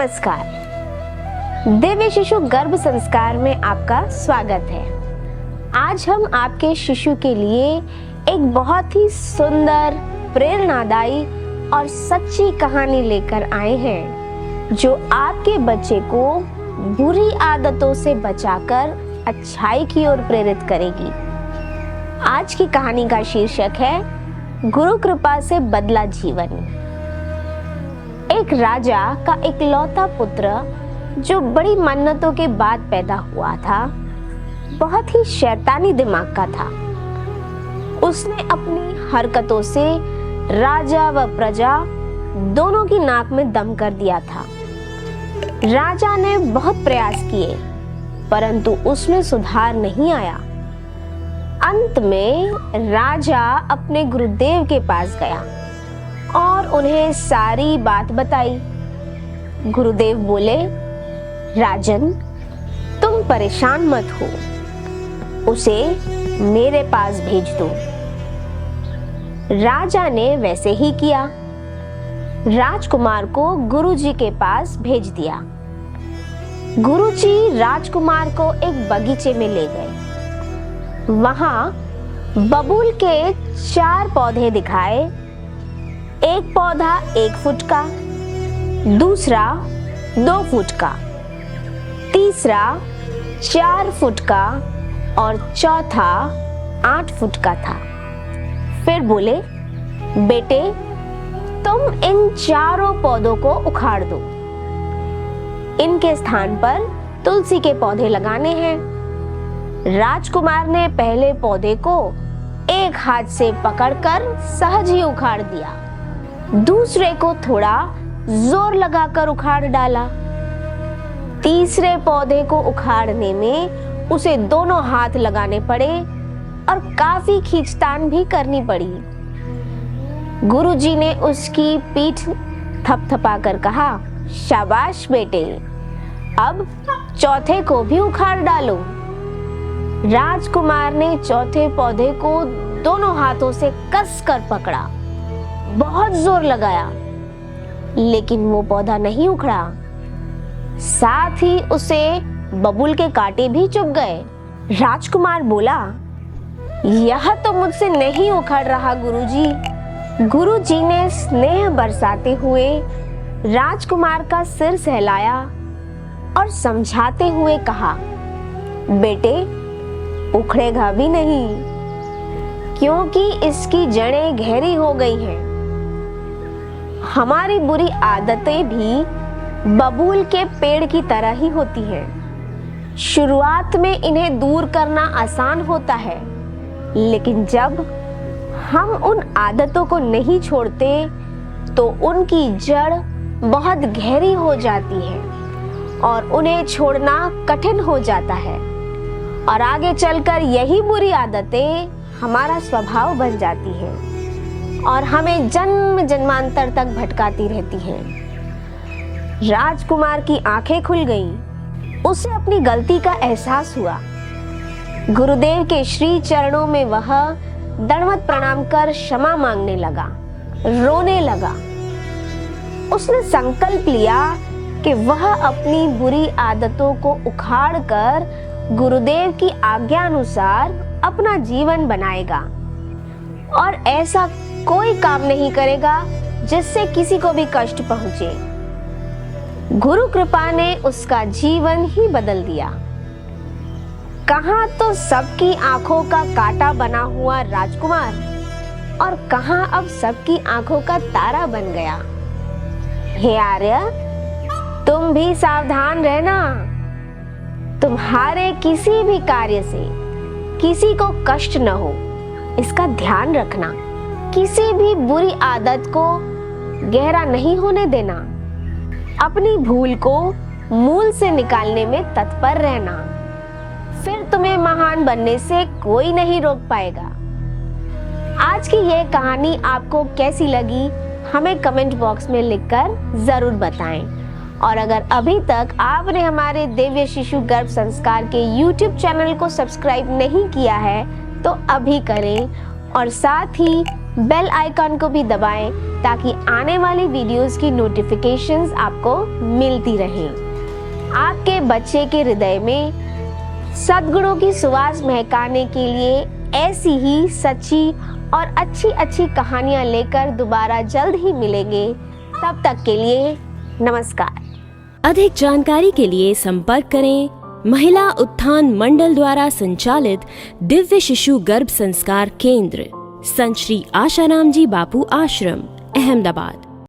नमस्कार। दिव्य शिशु गर्भ संस्कार में आपका स्वागत है। आज हम आपके शिशु के लिए एक बहुत ही सुंदर, प्रेरणादायी और सच्ची कहानी लेकर आए हैं जो आपके बच्चे को बुरी आदतों से बचाकर अच्छाई की ओर प्रेरित करेगी। आज की कहानी का शीर्षक है गुरु कृपा से बदला जीवन। एक राजा का इकलौता पुत्र जो बड़ी मन्नतों के बाद पैदा हुआ था, बहुत ही शैतानी दिमाग का था। उसने अपनी हरकतों से राजा व प्रजा दोनों की नाक में दम कर दिया था। राजा ने बहुत प्रयास किए परंतु उसमें सुधार नहीं आया। अंत में राजा अपने गुरुदेव के पास गया और उन्हें सारी बात बताई। गुरुदेव बोले, राजन, तुम परेशान मत हो, उसे मेरे पास भेज दो। राजा ने वैसे ही किया। राजकुमार को गुरुजी के पास भेज दिया। गुरुजी राजकुमार को एक बगीचे में ले गए। वहां बबूल के 4 पौधे दिखाए। एक पौधा 1 फुट का, दूसरा 2 फुट का, तीसरा 4 फुट का और चौथा 8 फुट का था। फिर बोले, बेटे, तुम इन चारों पौधों को उखाड़ दो। इनके स्थान पर तुलसी के पौधे लगाने हैं। राजकुमार ने पहले पौधे को एक हाथ से पकड़कर सहज ही उखाड़ दिया। दूसरे को थोड़ा जोर लगाकर उखाड़ डाला। तीसरे पौधे को उखाड़ने में उसे दोनों हाथ लगाने पड़े और काफी खींचतान भी करनी पड़ी। गुरुजी ने उसकी पीठ थपथपाकर कहा, शाबाश बेटे, अब चौथे को भी उखाड़ डालो। राजकुमार ने चौथे पौधे को दोनों हाथों से कसकर पकड़ा, बहुत जोर लगाया, लेकिन वो पौधा नहीं उखड़ा। साथ ही उसे बबूल के कांटे भी चुभ गए। राजकुमार बोला, यह तो मुझसे नहीं उखड़ रहा गुरुजी। गुरुजी ने स्नेह बरसाते हुए राजकुमार का सिर सहलाया और समझाते हुए कहा, बेटे, उखड़ेगा भी नहीं क्योंकि इसकी जड़ें गहरी हो गई हैं। हमारी बुरी आदतें भी बबूल के पेड़ की तरह ही होती हैं। शुरुआत में इन्हें दूर करना आसान होता है, लेकिन जब हम उन आदतों को नहीं छोड़ते तो उनकी जड़ बहुत गहरी हो जाती है और उन्हें छोड़ना कठिन हो जाता है और आगे चलकर यही बुरी आदतें हमारा स्वभाव बन जाती हैं और हमें जन्म जन्मांतर तक भटकाती रहती हैं। राजकुमार की आंखें खुल गईं। उसे अपनी गलती का एहसास हुआ। गुरुदेव के श्री चरणों में वह दंडवत प्रणाम कर क्षमा मांगने लगा, रोने लगा। उसने संकल्प लिया कि वह अपनी बुरी आदतों को उखाड़कर गुरुदेव की आज्ञा अनुसार अपना जीवन बनाएगा और ऐसा कोई काम नहीं करेगा जिससे किसी को भी कष्ट पहुंचे। गुरु कृपा ने उसका जीवन ही बदल दिया। कहां तो सबकी आंखों का कांटा बना हुआ राजकुमार और कहां अब सबकी आंखों का तारा बन गया। हे आर्य, तुम भी सावधान रहना। तुम्हारे किसी भी कार्य से किसी को कष्ट न हो, इसका ध्यान रखना। किसी भी बुरी आदत को गहरा नहीं होने देना। अपनी भूल को मूल से निकालने में तत्पर रहना। फिर तुम्हें महान बनने से कोई नहीं रोक पाएगा। आज की यह कहानी आपको कैसी लगी, हमें कमेंट बॉक्स में लिखकर जरूर बताएं। और अगर अभी तक आपने हमारे दिव्य शिशु गर्भ संस्कार के YouTube चैनल को सब्सक्राइब नहीं किया है तो अभी करें और साथ ही बेल आइकन को भी दबाएं ताकि आने वाली वीडियोस की नोटिफिकेशंस आपको मिलती रहें। आपके बच्चे के हृदय में सद्गुणों की सुवास महकाने के लिए ऐसी ही सच्ची और अच्छी अच्छी कहानियां लेकर दोबारा जल्द ही मिलेंगे। तब तक के लिए नमस्कार। अधिक जानकारी के लिए संपर्क करें महिला उत्थान मंडल द्वारा संचालित दिव्य शिशु गर्भ संस्कार केंद्र, संत श्री आशाराम जी बापू आश्रम, अहमदाबाद।